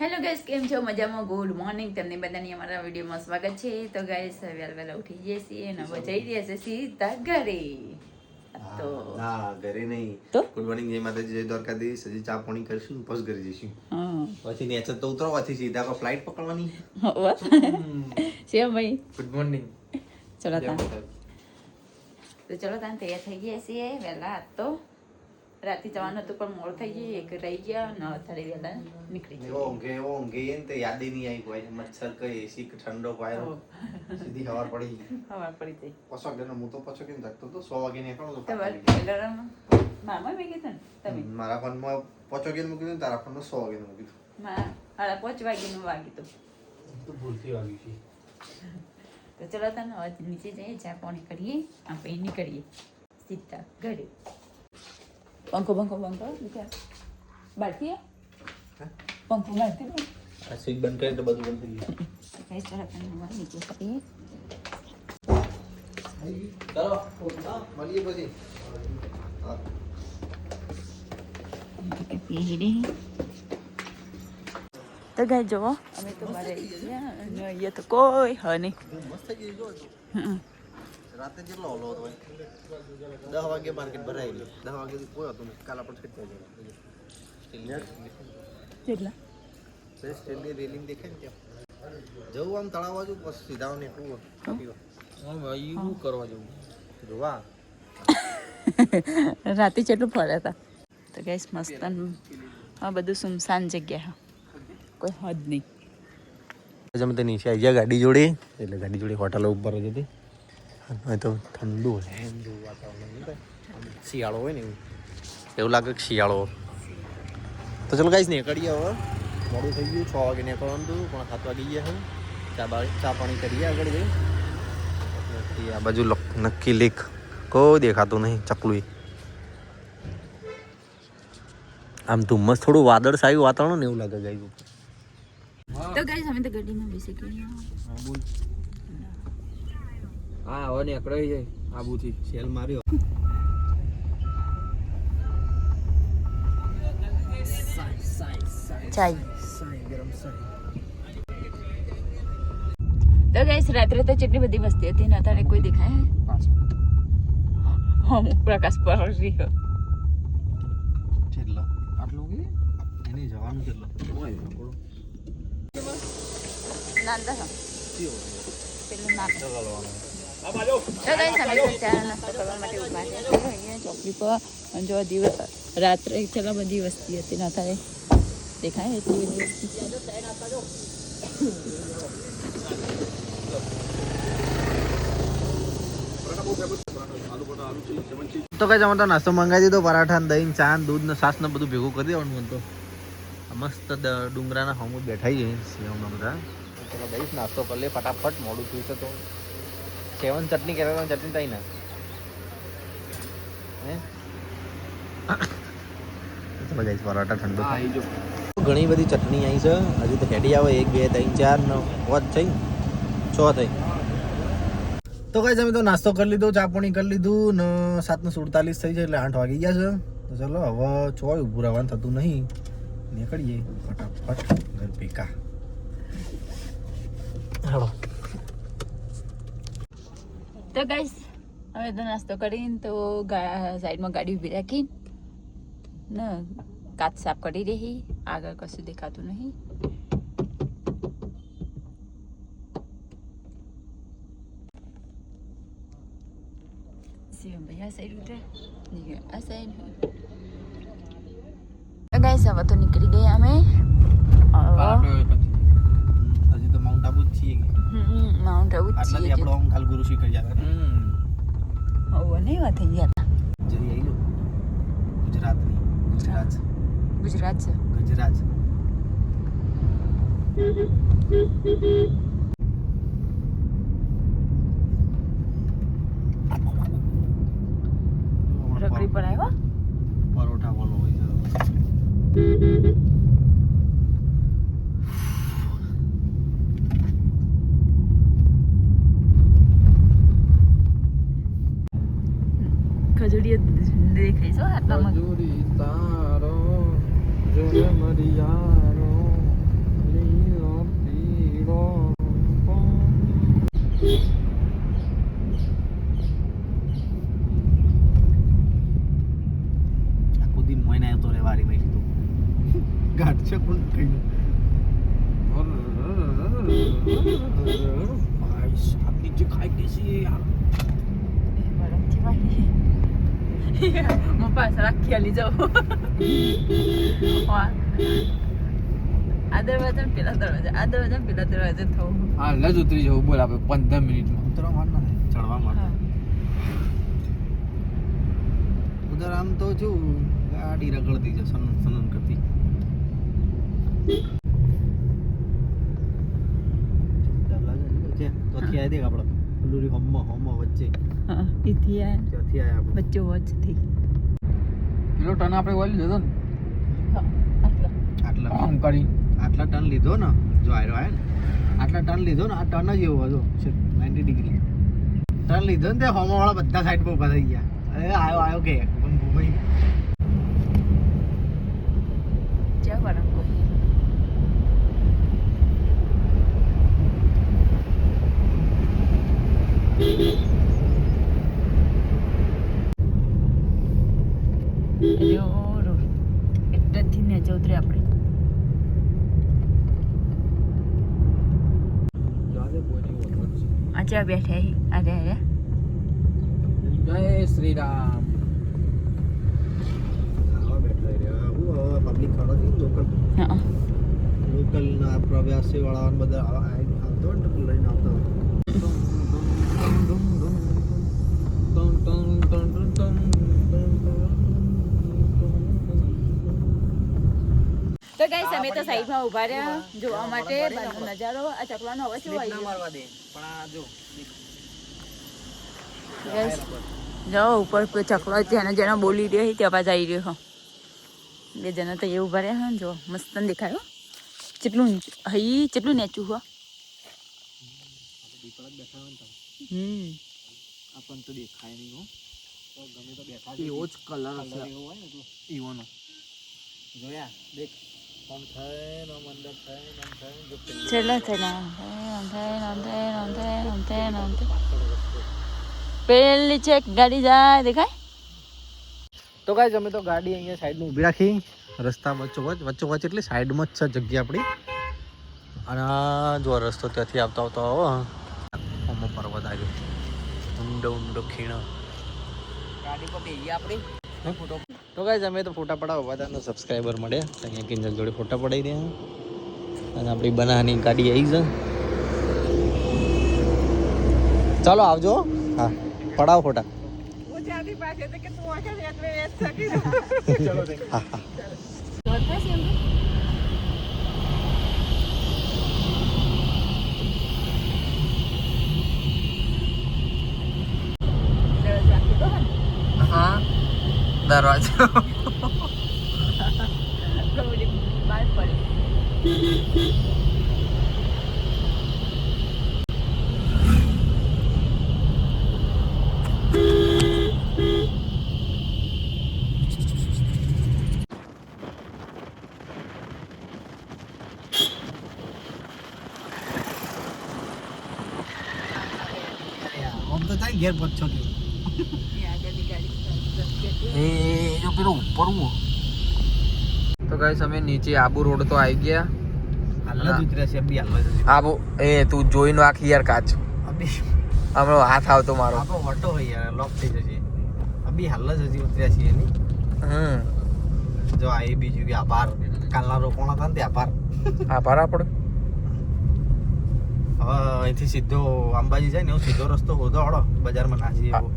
Hello guys, કેમ છો? મજામાં? Good morning. તમને બધાની અમારા વિડીયોમાં સ્વાગત છે. તો ગાઈસ વહેલા ઉઠી જઈએ છીએ અને હવે જઈ રહ્યા છે સીધા ઘરે. તો ના ઘરે નહીં. તો ગુડ મોર્નિંગ, જય માતાજી, જય દ્વારકાધીશ. હજી ચા પાણી કરીશું, પછી ઘરે જઈશું. હા પછી નેચર તો ઉતરવાથી સીધા કો ફ્લાઇટ પકડવાની. શિવ ભાઈ ગુડ મોર્નિંગ. ચલો તાન તૈયાર થઈ ગયા છીએ વહેલા. આજ તો રાતે જવાનું હતું પણ મોડું થઈ ગયું, એક રહી ગયા ને અત્યારે વહેલા નીકળી એવો ઊંઘે ને તે યાદ નહીં આવી કોઈ મચ્છર કઈ એસી ઠંડો પાયો સીધી ખબર પડી ખબર પડી જાય. પછો કે હું તો પછો કેમ થકતો તો 100 વાગે નીકળો તો મામા મેં કીધું ને તમે મારા ફોનમાં પછો કે મૂકી દીધું, તારા ફોનમાં 100 વાગે મૂકી દીધું. મારા 5 વાગ્યાનું વાગ્યું હતું. તો ભૂલથી વાગી છે. તો ચલો તને હવે નીચે જઈએ, ચા પાણી કરીએ, આપણે નીકળીએ સીધા ઘરે. પંખો દીકરા બાળકી પંખો બાળકી આ સીટ બંધ કરી તો બધું બંધ થઈ ગયું. કઈ ચલો તને નીચે કરીએ. ચાલો મળીએ પછી. તો ગાય જુઓ, અમે તો મારે ગયા અને અહીંયા તો કોઈ હ નહીં. મસ્ત થઈ ગયું જો. રાતે કેટલો ઓલો હતો 10 વાગે માર્કેટ ભરાયેલી. 10 વાગે કોઈ હતો નહીં. કાલા પર છટતા જાય કેટલા સ્ટીલની રેલિંગ દેખાય ને ત્યાં જવું આમ તળાવ બાજુ પછી સીધા નીકળવું. એવું કરવા જવું જોવા રાતે કેટલું ફર્યા હતા. તો ગાઈસ મસ્ત હા બધું સુમસાન જગ્યા, કોઈ હદ નહીં. અમે તો નીચે આવી ગયા ગાડી જોડે, એટલે ગાડી જોડે હોટલ ઉપર જ હતી. તો ઠંડુ વાતાવરણ, શિયાળો હોય ને એવું લાગે કે શિયાળો. તો ચલો ગાઈસ નીકળીએ હવે. મોડું થઈ ગયું, 6 વાગે નીકળવાનું હતું પણ 7 વાગી ગયા છે. ચા પાણી કરીએ આગળ જઈ. આ બાજુ નક્કી લેક કોઈ દેખાતું નહીં. ચકલું આમ ધુમ્મસ થોડું વાદળ સાયું વાતાવરણ ને એવું લાગે ગાઈસ. તો ગાઈસ અમે તો ગાડીમાં બેસી ગયા. હા હવે નીકળાઈ જાય આબુથી. સેલ માર્યો. ચાય તો ગાઈસ રાત્રે તો કેટલી બધી વસ્તી હતી ને અત્યારે કોઈ દેખાય પ્રકાશ પર રહ્યો. કેટલો આટલું કે એને જવાનું કેટલો નાંદા હા કયો પેલું ના ચલાવવાનું. તો ગાઈસ અમે તો ચા નાસ્તો કરવા માટે ઉભા રહ્યા છીએ અહીંયા ચોકડી પર. અને જો દિવસ રાત્રે કેટલા બધી વસ્તી હતી ને અત્યારે દેખાય એટલી બધી વસ્તી. તો કઈ જમા નાસ્તો મંગાવી દીધો. પરાઠા દહીં ચા દૂધ ને છાસ ને બધું ભેગું કરી દેવાનું. તો મસ્ત ડુંગરાના હમુદ બેઠા છે સેવના બધા. ચલો દઈશ નાસ્તો કરી લે ફટાફટ, મોડું થયું છે તો. સેવન ચટણી કહેતા ચટણી થાય ને ચલો જઈશ પરાઠા ઠંડુ ખાઈ જો. ઘણી બધી ચટણી આવી છે. હજુ તો હેડી આવે 1 2 3 4 ને 5 થઈ 6 થઈ. તો કઈ અમે તો નાસ્તો કરી લીધો, ચા પાણી કરી લીધું ને 7:47 થઈ છે એટલે 8 વાગી ગયા છે. તો ચલો હવે ચોય ઊભું રહેવાનું થતું નહીં, નીકળીએ ફટાફટ ઘર ભેગા. હાલો તો ગાઈસ હવે તો નાસ્તો કરીને તો સાઈડમાં ગાડી ઊભી રાખી ને કાચ સાફ કરી રહી. આગળ કશું દેખાતું નહીં. શિવમભાઈ આ સાઈડ ઉતરે, આ સાઈડ. તો ગાઈસ હવે તો નીકળી ગયા અમે. હજી તો માઉન્ટ આબુ જ છીએ. માઉન્ટ આબુ જ છીએ. આપણો આમ ખાલ ગુરુ શીખર ગયા હવે નહીં વાત થઈ ગયા જરી આવી જો ગુજરાતની ગુજરાત છે ગુજરાત. રકડી પર આવ્યા. પરોઠા બોલો હોય છે. ખજૂરી દેખાય છો આટલામાં. તારો જો મરિયારો આખો દિન મોઈને આવ્યો તો રે વારી ભાઈ તો ગાઢ છે પણ કઈ ભાઈ સાહેબ નીચે ખાઈ ગઈ યાર હું પાછળ રાખી આલી જાઉં આ દરવાજા ને પેલા દરવાજા આ દરવાજા ને પેલા દરવાજા થવું હા લજ ઉતરી જવું બોલ આપણે 15 મિનિટમાં ઉતરવા માંડ ના ચડવા માંડ ઉધર આમ તો જો ગાડી રગડતી છે સનન સનન કરતી ડર લાગે છે તો થી આઈ દે આપણે પેલું હમ વચ્ચે હા ઇથી આ ત્યાંથી આયા આપણે વચ્ચે વચ્ચેથી પેલો ટન આપણે ઓઇલ લીધો ને આટલા આમ કરી આટલા ટન લીધો ને જો આયરો આય ને આટલા ટન લીધો ને આ ટન જ એવો હતો 90 ડિગ્રી ટન લીધો ને તે હોમવાળા બધા સાઈડ પર ઉભા થઈ ગયા અરે આયો કે પણ ભૂભાઈ જ્યાં વરમ એટલેથી ને ચૌધરી આપણે આજે બેઠા હી અરે અરે જય શ્રી રામ પબ્લિક ખડો છે લોકલ હા લોકલ ના પ્રવાસી વાળા બધા આવતો ને તો લઈને આવતા તો ગાઈસ અમે તો સાઈડમાં ઊભા રહ્યા જોવા માટે બહારનો નજારો આ ચકલાનો અવાજ કેવો આવી મારવા દે પણ આ જો ગાઈસ જો ઉપર કોઈ ચકલો જેને જેને બોલી રહ્યો છે ત્યાં પાછા આવી રહ્યો બે જણા તો એ ઊભા રહ્યા હા જો મસ્ત દેખાયો કેટલું હઈ કેટલું નેચું હો આપણને તો દેખાય નહીં હો તો ગમે તો બેઠા એવો જ કલર એવો હશે હોય ને એટલે ઈવોનો જોયા દેખ આમ થાય ને આમ અંદર થાય ને આમ થાય ને જો પેલી છેલ્લા પેલી છે ગાડી જાય દેખાય તો ગાઈસ અમે તો ગાડી અહીંયા સાઈડમાં ઊભી રાખી રસ્તા વચ્ચોવચ એટલે સાઈડમાં જ છે જગ્યા આપણી અને આ જો રસ્તો ત્યાંથી આવતા આવો અમો પર્વત આવ્યો ઊંડો ખીણો ગાડી પર બેહીએ આપણે ફોટો તો ગાઈસ અમે તો ફોટા પડાવવા બધાનો સબસ્ક્રાઈબર મળ્યા અહીંયા કિંજલ જોડે ફોટા પડાવી દે અને આપણી બનાની ગાડી આવી છે ચાલો આવજો હા પડાવો ફોટા હા હા હા દરવાજો બહાર પડે આમ તો થાય ઘેર પહોંચો કે એ જો પેલો ઉપર હું તો ગાઈસ અમે નીચે આબુ રોડ તો આવી ગયા હાલ જ ઉતર્યા છે બી હાલ જ આબુ એ તું જોઈનો આખી યાર કાચ અબી હમણાં હાથ આવતો મારો આપણો ઓટો હોય યાર લોક થઈ જશે અબી હાલ જ હજી ઉતર્યા છીએ નહીં જો આ એ બીજું કે આભાર કાલના રોપણા હતા ને તે આભાર આભાર આપણો હવે અહીંથી સીધો અંબાજી જાય ને એવો સીધો રસ્તો હોધો હળો બજારમાં ના જઈએ એવો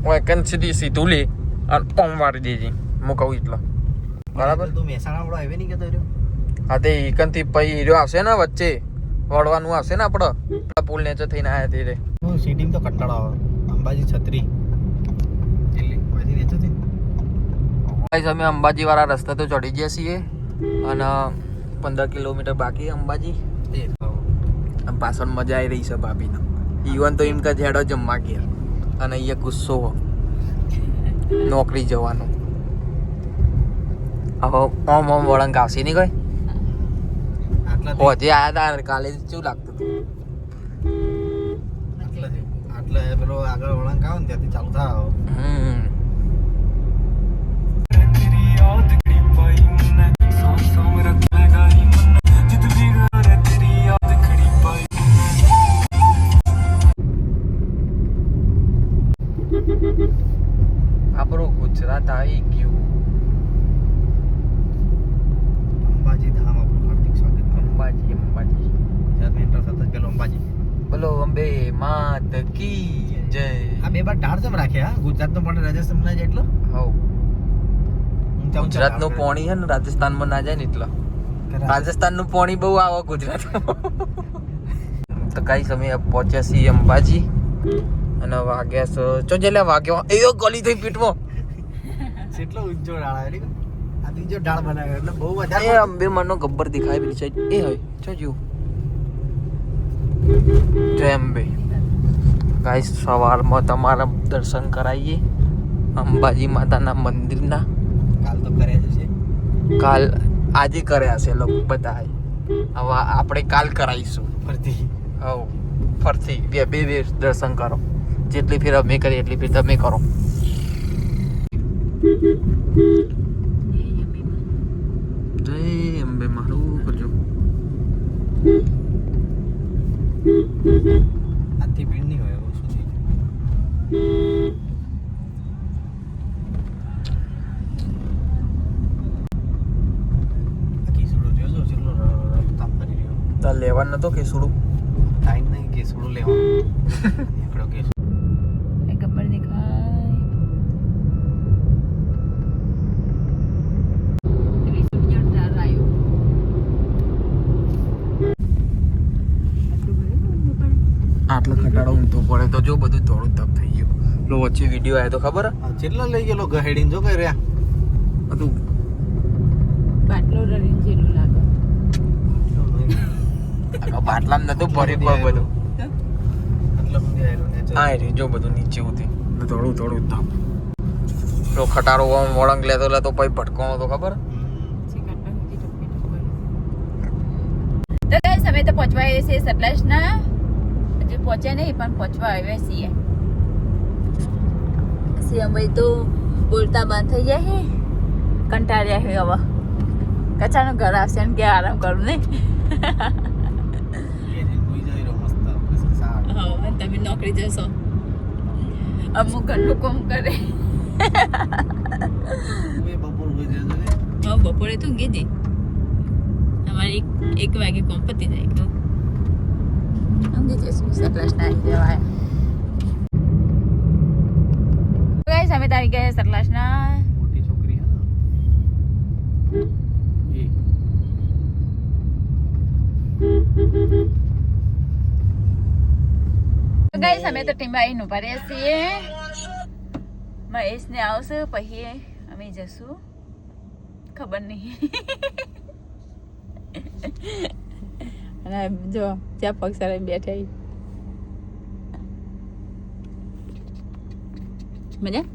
વેકન સીધું લે અને પમ મારી દેજે હું કહું એટલે બરાબર તું મહેસાણા વાળો હાઈવે નહીં કહેતો રહ્યો હા તે ઈકનથી પછી હીરો આવશે ને વચ્ચે વળવાનું આવશે ને આપણે પુલ નેચે થઈને આવ્યા તે રે સિટીમાં તો કંટાળો આવે અંબાજી છત્રી એટલે પછી નેચેથી ગાઈસ અમે અંબાજી વાળા રસ્તા તો ચડી ગયા છીએ અને 15 કિલોમીટર બાકી અંબાજી અને પાછળ મજા આવી રહી છે ભાભીને ઈવન તો એમ કે ઝેડો જમવા ગયા અને અહીંયા ગુસ્સો નોકરી જવાનો હવે ઓમ વળંક આવશે નહીં કોઈ હોજે આયા હતા કાલે કેવું લાગતું હતું આટલે પેલો આગળ વળાંક આવે ને ત્યાંથી ચાલુ થાય આપણું ગુજરાત આવી ગયું અંબાજી ધામ આપણું હાર્દિક સ્વાગત અંબાજી અંબાજી ગુજરાતમાં એન્ટર થતા જ પેલો અંબાજી બોલો અંબે માત કી જય આ બે બાર ઢાળ જેમ રાખ્યા ગુજરાતનો પણ રાજસ્થાનમાં જાય એટલો હવ ગુજરાતનું પાણી છે ને રાજસ્થાનમાં ના જાય ને એટલે રાજસ્થાનનું પાણી બહુ આવે ગુજરાતમાં તો કઈ સમય પહોંચ્યા છીએ અંબાજી અને વાગ્યા ચો જેલા વાગ્યો એ ગલી થઈ પીઠમાં કેટલો ઊંચો ઢાળ આવે આ બીજો ઢાળ બનાવ્યો એટલે બહુ એ વધારે અંબે મનનો ગબ્બર દેખાય પેલી સાઈડ એ હોય ચો જીવ જય અંબે ગાઈસ સવારમાં તમારા દર્શન કરાવીએ અંબાજી માતાના મંદિરના કાલ તો કરે છે કાલ આજે કર્યા છે લોકો બધા હવે આપણે કાલ કરાવીશું ફરતી હવ ફરથી બે દર્શન કરો જેટલી ફેર અમે કરીએ એટલી ફેર તમે કરો જય અંબે મારું કરજો આથી ભીડ નહીં હોય શું થઈ કેસુડો જોજો કેટલો રફતાર કરી રહ્યો તો લેવાનું નતો કે સુડું ટાઈમ નહીં કેસુડો લેવાનો એકડો કેસ ગબ્બર દેખાય આટલો ખટાડો ઊંધો પડે તો જો બધું થોડું તપ થઈ ગયું લો વચ્ચે વિડીયો આવ્યો તો ખબર કેટલા લઈ ગયેલો ગહેડીને જો કઈ રહ્યા હતું બાટલો રડીને જેલું લાગે બાટલામાં નતું ભરી પણ બધું આટલા સુધી આવેલો ને હા રે જો બધું નીચે ઉતરી થોડું થોડું તપ લો ખટારો વળંગ લેતો પછી ભટકાણો તો ખબર તો ગાઈસ અમે તો પહોંચવા આવ્યા છીએ સતલાજના હજી પહોંચ્યા નહીં પણ પહોંચવા આવ્યા છીએ ભાઈ તો બોલતા બંધ થઈ જાય છે કંટાળ્યા છે હવે કચાનું ઘર આવશે ને કે આરામ કરું ને હા તમે નોકરી જશો અમુક ઘરનું કામ કરે બપોરે તો ઊંઘી જઈ અમારે એક વાગે કોમ પતી જાય તો ઊંઘી જઈશું સતલાજના આવી જવાય ગાઈસ અમે તો આવી ગયા સતલાજના મોટી છોકરી હે તો ગાઈસ અમે તો ટીમ્બાઈને ઉભા રહ્યા છીએ મહેશને આવશે પછી અમે જશું ખબર નહીં અને જો ત્યાં પક્ષારે બેઠા મજા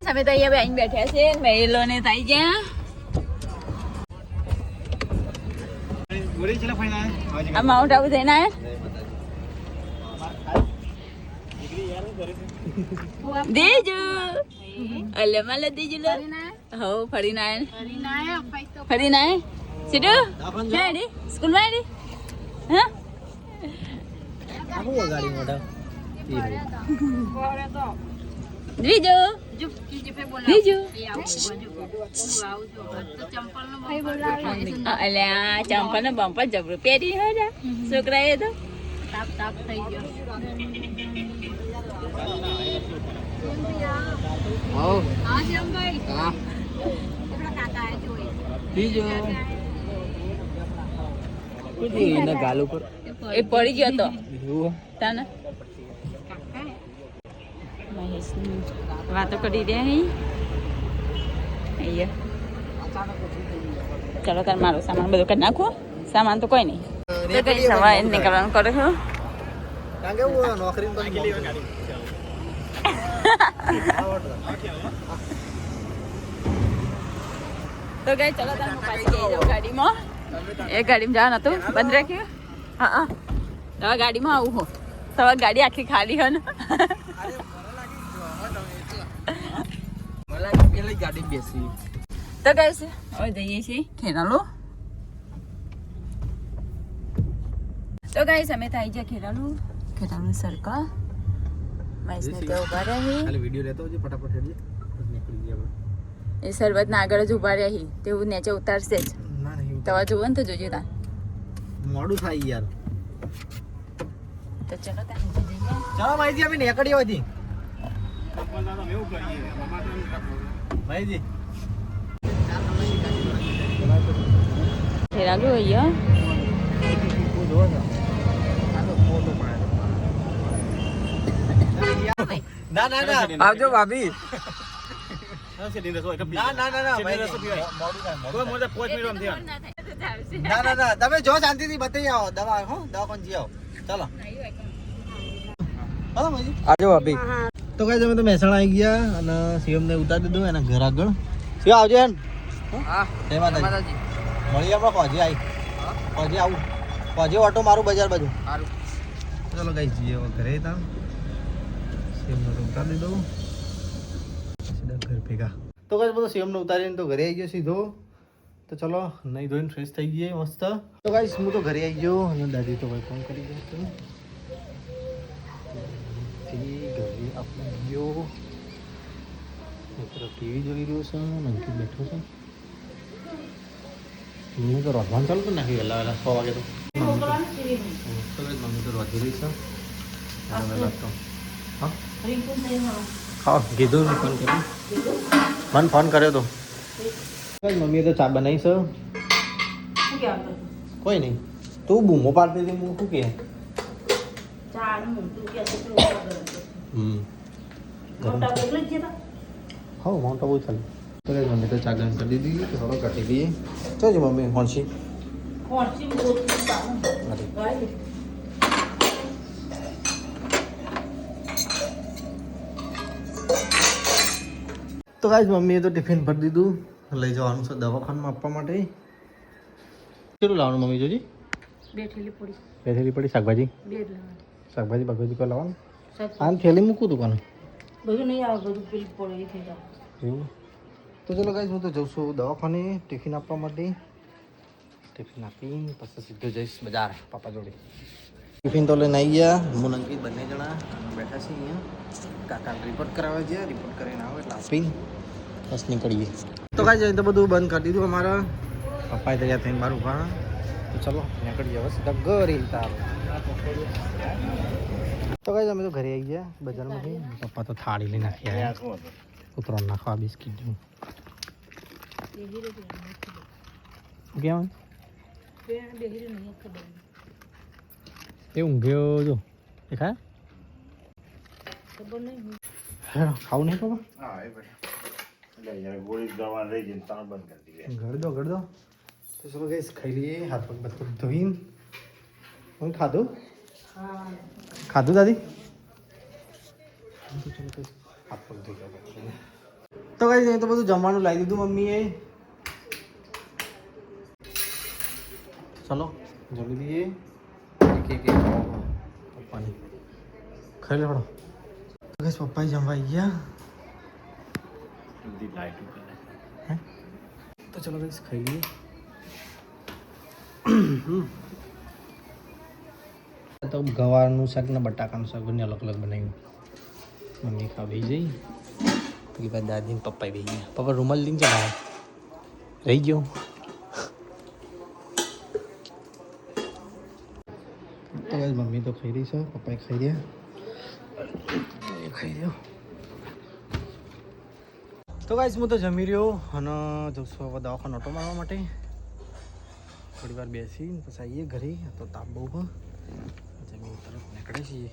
અમે તો અહીંયા બેન બેઠા છે મહેલોને થઈ ગયા આ માઉન્ટ આબુ થઈને આવ્યા દેજો અલે માલે દેજો લો હો ફરીને આયા સીધો રેડી સ્કૂલ માં રેડી હા આવું ગાડી મોટા દ્વિજો દ્વિજો અલ્યા ચંપલ નો બમ્પર જબરું પહેરી હોય છોકરા એ તો તાપ તાપ થઈ ગયો ગાલ ઉપર એ પડી ગયો તો તાને વાતો કરી રહ્યા અહીંયા ચાલો તાર મારો સામાન બધો કરી નાખો સામાન તો કોઈ નહીં તો કઈ સવારે નીકળવાનું કરો છો નોકરી તો ગઈ ચાલો તાર પાછી જઈ જાઉં ગાડીમાં એ ગાડીમાં જવાનું હતું બંધ રાખ્યું હા હવે ગાડીમાં આવું હો તો ગાડી આખી ખાલી હે ને પેલી ગાડી બેસી તો ગાઈસ હવે જઈએ છીએ ખેરાલુ તો ગાઈસ અમે તો આવી ગયા ખેરાલુ સર્કલ મહેશને ત્યાં ઉભા રહ્યા ખાલી વિડિયો લેતો હોજે ફટાફટ હેડી નીકળી ગયા એ સરબતના આગળ જ ઉભા રહ્યા તેવું નીચે ઉતારશે જ ના નહીં તવા જોવો ને તો જોજો તા મોડું થાય યાર તો ચલો તા નીચે જઈએ ચાલો માઈજી અમે નીકળી હોતી માઈજી ખેરાલુ અહીંયા ના ના ના આવજો ભાભી ના તમે જો શાંતિથી બતાવી આવો દવા હો દવાખાને જી આવો ચાલો હા માજી આવજો ભાભી તો કઈ તમે તો મહેસાણા આવી ગયા અને સીએમ ને ઉતારી દીધું એના ઘર આગળ શું આવજો એમ હા જય માતાજી મળી આપણે પહોંચી આવી પહોંચી આવું પહોંચી ઓટો મારું બજાર બાજુ સારું ચલો કઈ જઈએ હવે ઘરે તા સીએમ ને ઉતારી દીધો સીધા ઘર ભેગા તો કઈ બધું સીએમ ને ઉતારીને તો ઘરે આવી ગયો સીધો તો ચલો નહીં ધોઈને ફ્રેશ થઈ ગઈએ મસ્ત તો ગાઈસ હું તો ઘરે આવી ગયો અને દાદી તો ભાઈ ફોન કરી ગયો હતો ઘરે આપણે ગયો મિત્રો ટીવી જોઈ રહ્યો છે અંકિત બેઠો છે હું તો રોધવાનું ચાલુ કરી નાખ્યું વહેલા 6 વાગે તો મમ્મી તો રોધી રહી છે વહેલા તો હા હા કીધું ને ફોન કર્યો મને ફોન કર્યો તો મમ્મીએ તો ચા બનાવી છે કોઈ નહીં તું બૂમો પાડતી હતી હું શું કે હા માઉન્ટ આબુ ચાલે તો મમ્મી તો ચા ગરમ કરી દીધી તો થોડો કાઢી દઈએ ચાલ મમ્મી કોણસી તો ગાઈસ મમ્મીએ તો ટિફિન ભરી દીધું લઈ જવાનું છે દવાખાનામાં આપવા માટે કેટલું લાવવાનું મમ્મી જોજી બે થેલી પડી શાકભાજી શાકભાજી બાકભાજી કોઈ લાવવાનું આમ થેલી મૂકું તું કોને બધું નહીં આવે બધું પેલી પડે થઈ જાય એવું તો ચલો ગાઈસ હું તો જઉં છું દવાખાને ટિફિન આપવા માટે ટિફિન આપીને પછી સીધો જઈશ બજાર પાપા જોડે ટિફિન તો લઈને આવી ગયા હું અંકિત બંને જણા બેઠા છીએ અહીંયા કાકા રિપોર્ટ કરાવે છે રિપોર્ટ કરીને આવે એટલે આપીને બસ નીકળીએ તો કાંઈ જાય તો બધું બંધ કરી દીધું અમારા પપ્પાએ તૈયાર થઈને બહાર ઉભા તો ચલો નીકળીએ હવે સીધા ઘરે તાર તો કાંઈ અમે તો ઘરે આવી ગયા બજારમાંથી પપ્પા તો થાળી લઈને આવ્યા ઉતરણ નાખવા બિસ્કીટ જેવું કેમ એ ઊંઘ્યો જો દેખાય ખાવું નહીં પપ્પા ગળ દો તો ચલો ગઈશ ખાઈ લઈએ હાથ પગ બધું ધોઈને હું ખાધું ખાધું દાદી હાથ પગ ધોઈ તો કઈ તો બધું જમવાનું લાવી દીધું મમ્મીએ ચલો જમી દઈએ પપ્પાની ખાઈ લે પડો ગઈશ પપ્પાએ જમવા આવી ગયા તો ચલો ગઈશ ખાઈ લઈએ તો ગવારનું શાક ને બટાકાનું શાક બંને અલગ અલગ બનાવ્યું મમ્મી ખા બેસી જઈ પછી બાદ દાદી ને પપ્પાએ બેસી ગયા પપ્પા રૂમાલ લઈને ચલાવે રહી ગયો તો મમ્મી તો ખાઈ રહી છે પપ્પાએ ખાઈ રહ્યા ખાઈ રહ્યો તો ગાઈસ હું તો જમી રહ્યો અને જઉં છું હવે દવાખાને ઓટો મારવા માટે થોડી વાર બેસી પછી આવીએ ઘરે તો તાપ બહુ જમીન તરફ નીકળે છીએ